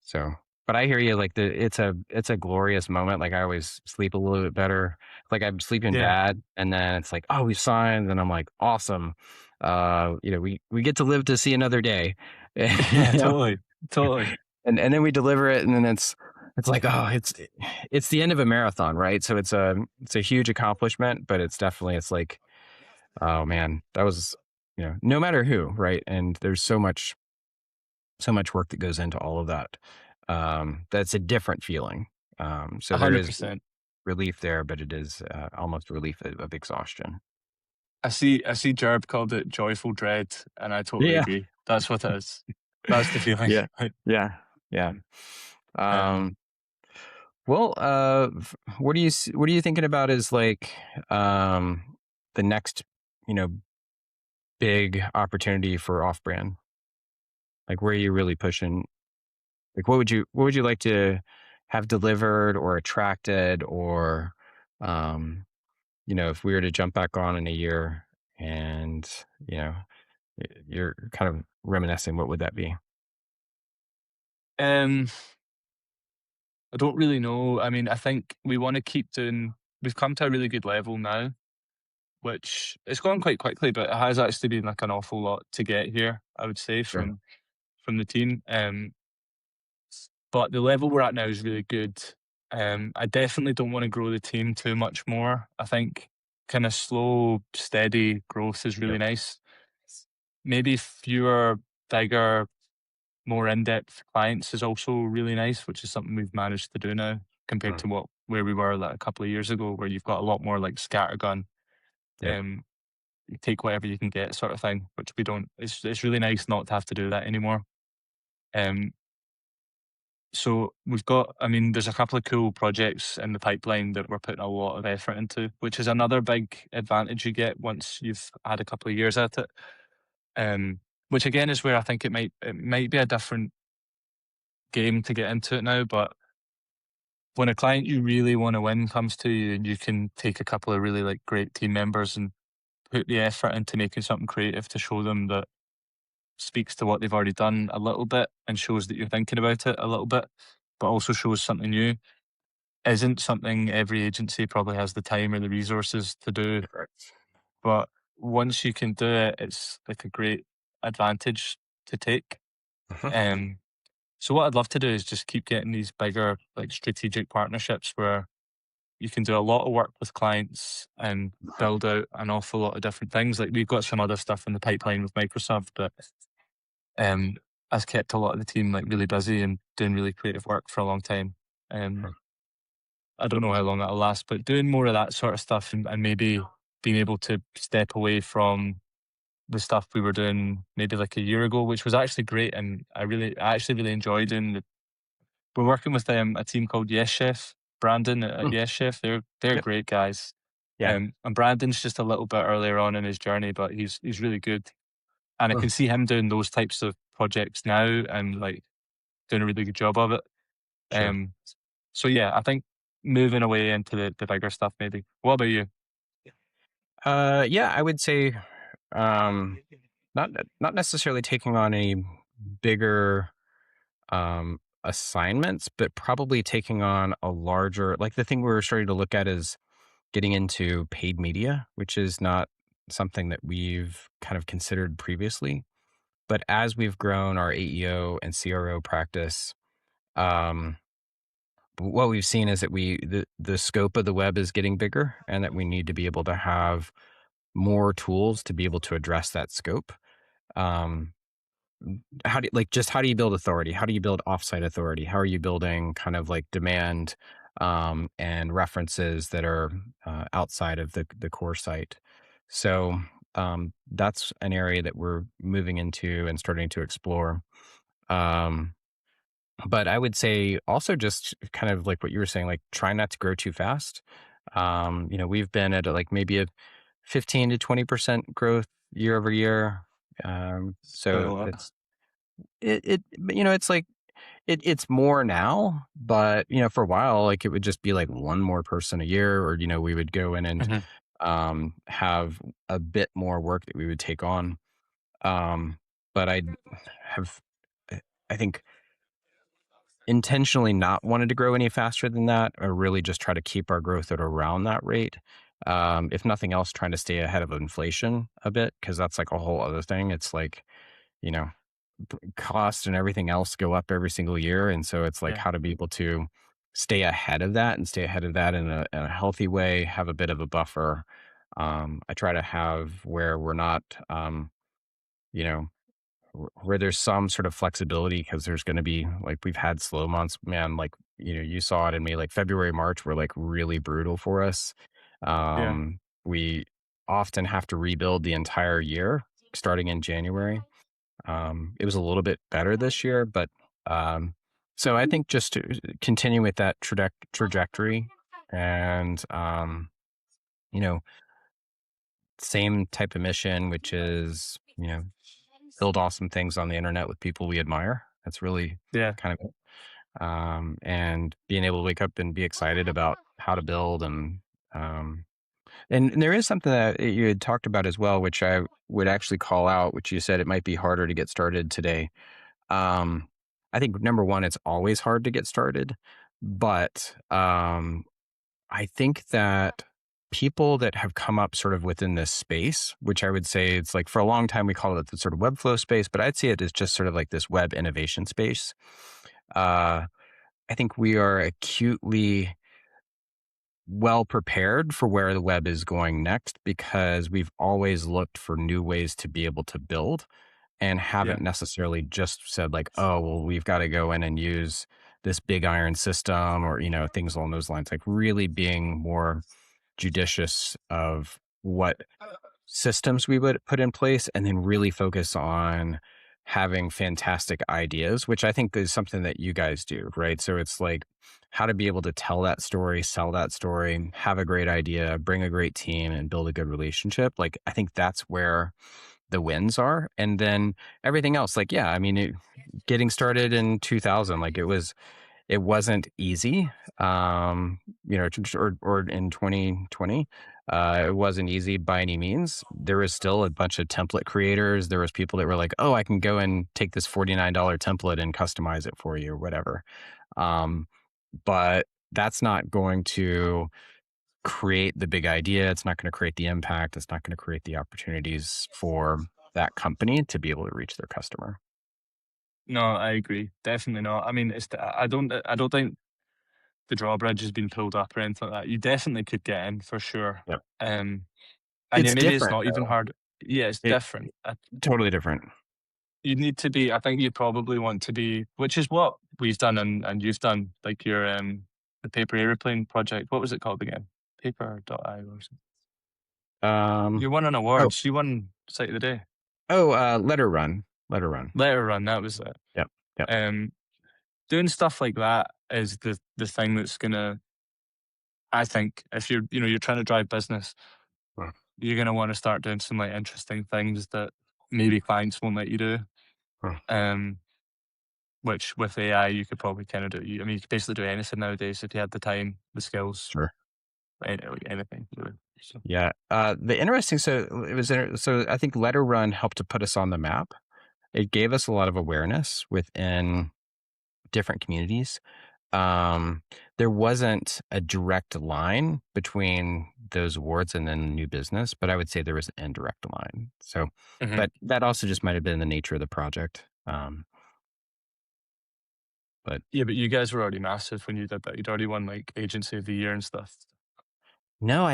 So, but I hear you. Like it's a glorious moment. Like I always sleep a little bit better. Like I'm sleeping Yeah. bad, and then it's like, oh, we signed, and I'm like, awesome. We get to live to see another day. Yeah, you know? totally. Totally. And then we deliver it, and then it's like, oh, it's the end of a marathon, right? So it's a huge accomplishment, but it's like, oh man, that was no matter who, right? And there's so much work that goes into all of that. That's a different feeling. So there is 100%. relief there, but it is almost relief of exhaustion. I see Jerb called it joyful dread, and I totally Yeah, agree. That's what it is. That's the feeling. Yeah, yeah, yeah. um, Um, well, what are you thinking about is like the next, you know, big opportunity for off-brand? Like, where are you really pushing? Like, what would you like to have delivered or attracted, or, um, if we were to jump back on in a year and, you know, you're kind of reminiscing, what would that be? um, I don't really know. I mean, I think we want to keep doing. We've come to a really good level now, which it's gone quite quickly, but it has actually been like an awful lot to get here. I would say Sure. from the team. But the level we're at now is really good. I definitely don't want to grow the team too much more. I think kind of slow, steady growth is really Yep. nice. Maybe fewer, bigger, more in-depth clients is also really nice, which is something we've managed to do now compared Mm. to where we were like a couple of years ago, where you've got a lot more like scattergun, Yep. um, you take whatever you can get sort of thing, which we don't. It's really nice not to have to do that anymore. Um, So we've got, I mean, there's a couple of cool projects in the pipeline that we're putting a lot of effort into, which is another big advantage you get once you've had a couple of years at it. Which again is where I think it might be a different game to get into it now. But when a client you really want to win comes to you, and you can take a couple of really like great team members and put the effort into making something creative to show them that speaks to what they've already done a little bit and shows that you're thinking about it a little bit, but also shows something new, isn't something every agency probably has the time or the resources to do. Correct. But once you can do it, it's like a great advantage to take. Mhm. Um, so what I'd love to do is just keep getting these bigger, like strategic partnerships where you can do a lot of work with clients and Mhm. build out an awful lot of different things. Like we've got some other stuff in the pipeline with Microsoft, but um, has kept a lot of the team like really busy and doing really creative work for a long time. Um, I don't know how long that'll last, but doing more of that sort of stuff and maybe being able to step away from the stuff we were doing maybe like a year ago, which was actually great. And I actually really enjoyed doing we're working with a team called Yes Chef, Brandon at Mm. Yes Chef. They're Yep. great guys. Yeah. And Brandon's just a little bit earlier on in his journey, but he's really good. And I Mm. can see him doing those types of projects now and like doing a really good job of it. Sure. Um, so yeah, I think moving away into the bigger stuff maybe. What about you? Yeah, I would say, um, not not necessarily taking on any bigger assignments, but probably taking on a larger, like the thing we're starting to look at is getting into paid media, which is not something that we've kind of considered previously. But as we've grown our AEO and CRO practice, um, what we've seen is that the scope of the web is getting bigger, and that we need to be able to have more tools to be able to address that scope. Um, how do you build authority? How do you build offsite authority? How are you building kind of like demand and references that are outside of the core site? So that's an area that we're moving into and starting to explore. Um, but I would say also just kind of like what you were saying, like try not to grow too fast. We've been at like maybe a 15 to 20% growth year over year. Quite a So lot. but, it's like it's more now, but for a while, like it would just be like one more person a year, or we would go in and Mhm. have a bit more work that we would take on. Um, but have, I think, intentionally not wanted to grow any faster than that, or really just try to keep our growth at around that rate. If nothing else, trying to stay ahead of inflation a bit, because that's like a whole other thing. It's like, you know, cost and everything else go up every single year. And so it's like Yeah, how to be able to stay ahead of that and stay ahead of that in a healthy way, have a bit of a buffer. I try to have where we're not, you know, where there's some sort of flexibility, because there's going to be like we've had slow months, man. Like you saw it in me. Like February, March were like really brutal for us. yeah, We often have to rebuild the entire year starting in January. It was a little bit better this year, but so I think just to continue with that trajectory and, you know, same type of mission, which is, build awesome things on the internet with people we admire. That's really Yeah. kind of it. And being able to wake up and be excited about how to build um, and there is something that you had talked about as well, which I would actually call out, which you said it might be harder to get started today. Um, I think number one, it's always hard to get started, but I think that people that have come up sort of within this space, which I would say it's like for a long time we call it the sort of Webflow space, but I'd see it as just sort of like this web innovation space. Uh, I think we are acutely well prepared for where the web is going next because we've always looked for new ways to be able to build and Yeah. haven't necessarily just said like, oh, well, we've got to go in and use this big iron system or, things along those lines, like really being more judicious of what systems we would put in place and then really focus on having fantastic ideas, which I think is something that you guys do, right? So it's like how to be able to tell that story, sell that story, have a great idea, bring a great team and build a good relationship. Like I think that's where the wins are. And then everything else, like, yeah, I mean, getting started in 2000, like it wasn't easy, or in 2020. It wasn't easy by any means. There was still a bunch of template creators. There was people that were like, oh, I can go and take this $49 template and customize it for you or whatever. Um, but that's not going to create the big idea. It's not going to create the impact. It's not going to create the opportunities for that company to be able to reach their customer. No, I agree. Definitely not. I mean, I don't think the drawbridge has been pulled up or anything like that. You definitely could get in for sure. Yep. Um, and yeah, It's maybe it's different not even though. hard. Yeah, it's It different. totally different. You need to be. I think you probably want to be, which is what we've done and you've done, like your the paper aeroplane project. What was it called again? Paper.io or something. Um, You won an oh, awards. You won site of the day. letter run, letter run. Letter run. That was it. Yep. Yep. Um, doing stuff like that is the thing that's gonna. I think if you're trying to drive business, Mm, you're gonna want to start doing some like interesting things that maybe clients won't let you do. mm, Um, which with AI you could probably kind of do. I mean, you could basically do anything nowadays if you had the time, the skills, sure. like anything. Really. So, Yeah. The interesting, so it was, so I think letter run helped to put us on the map. It gave us a lot of awareness within different communities. Um, there wasn't a direct line between those awards and then new business, but I would say there was an indirect line. So, mhm. but that also just might have been the nature of the project. But Yeah, but you guys were already massive when you did that. You'd already won like agency of the year and stuff. no,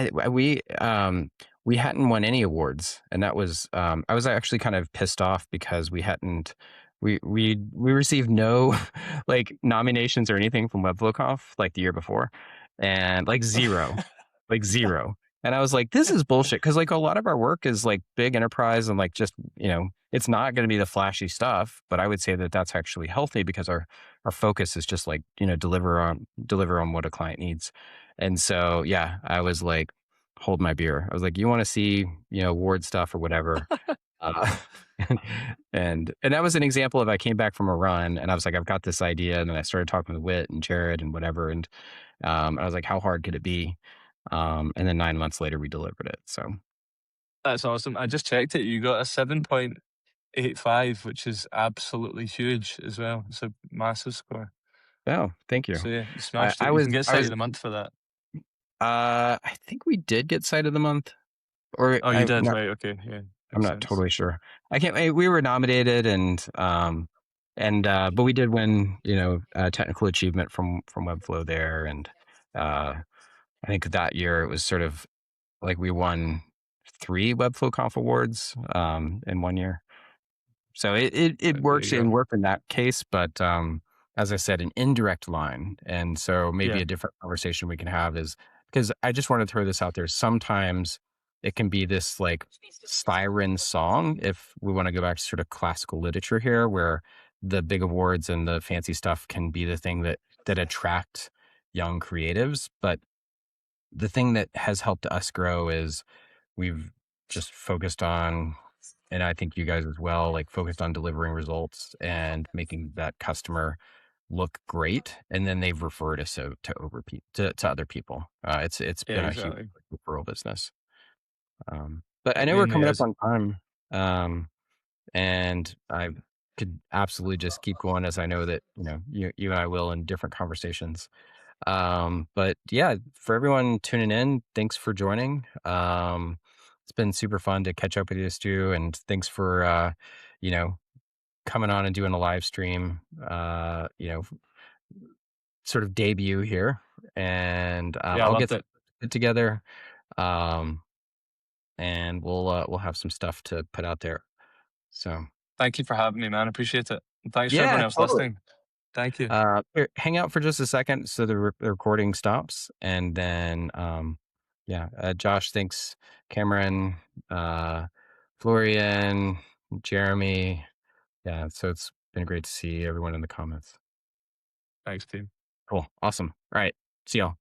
we hadn't won any awards, and that was I was actually kind of pissed off because we hadn't we received no like nominations or anything from WebFlowConf like the year before, and like zero, like zero. And I was like, this is bullshit because like a lot of our work is like big enterprise and like just it's not going to be the flashy stuff, but I would say that that's actually healthy because our focus is just like deliver on what a client needs. And so, yeah, I was like, hold my beer. I was like, you want to see, award stuff or whatever. Uh, and that was an example of I came back from a run and I was like, I've got this idea. And then I started talking with Wit and Jared and whatever. And I was like, how hard could it be? And then 9 months later, we delivered it. So, That's awesome. I just checked it. You got a 7.85, which is absolutely huge as well. It's a massive score. oh, thank you. So yeah, you I, smashed I it. You was, can get I site was, of the month for that. I think we did get site of the month or Oh, you did, right? Okay, yeah, I'm makes not sense. totally sure. I can't. We were nominated, but we did win. Technical achievement from Webflow there, and I think that year it was sort of like we won 3 Webflow Conf awards in one year. So it There you works and go. worked in that case, but as I said, an indirect line, and so maybe Yeah. a different conversation we can have is because I just want to throw this out there. Sometimes it can be this like siren song, if we want to go back to sort of classical literature here, where the big awards and the fancy stuff can be the thing that attract young creatives. But the thing that has helped us grow is we've just focused on, and I think you guys as well, like focused on delivering results and making that customer look great, and then they've referred us to other people. It's Yeah, been a huge exactly. referral business. But I It know we're mainly coming up is. on time, and I could absolutely just keep going, as I know that you and I will in different conversations. But yeah, for everyone tuning in, thanks for joining. It's been super fun to catch up with you, Stu, and thanks for you know coming on and doing a live stream. Sort of debut here, and Yeah, I I'll get loved some it. put together, um, and we'll have some stuff to put out there. So Thank you for having me, man. Appreciate it. And thanks for everyone yeah, else totally. listening. Thank you. Here, hang out for just a second so the recording stops, and then yeah, Josh, thanks, Cameron, uh, Florian, Jeremy. Yeah, so it's been great to see everyone in the comments. Thanks, team. Cool, awesome. All right, see y'all.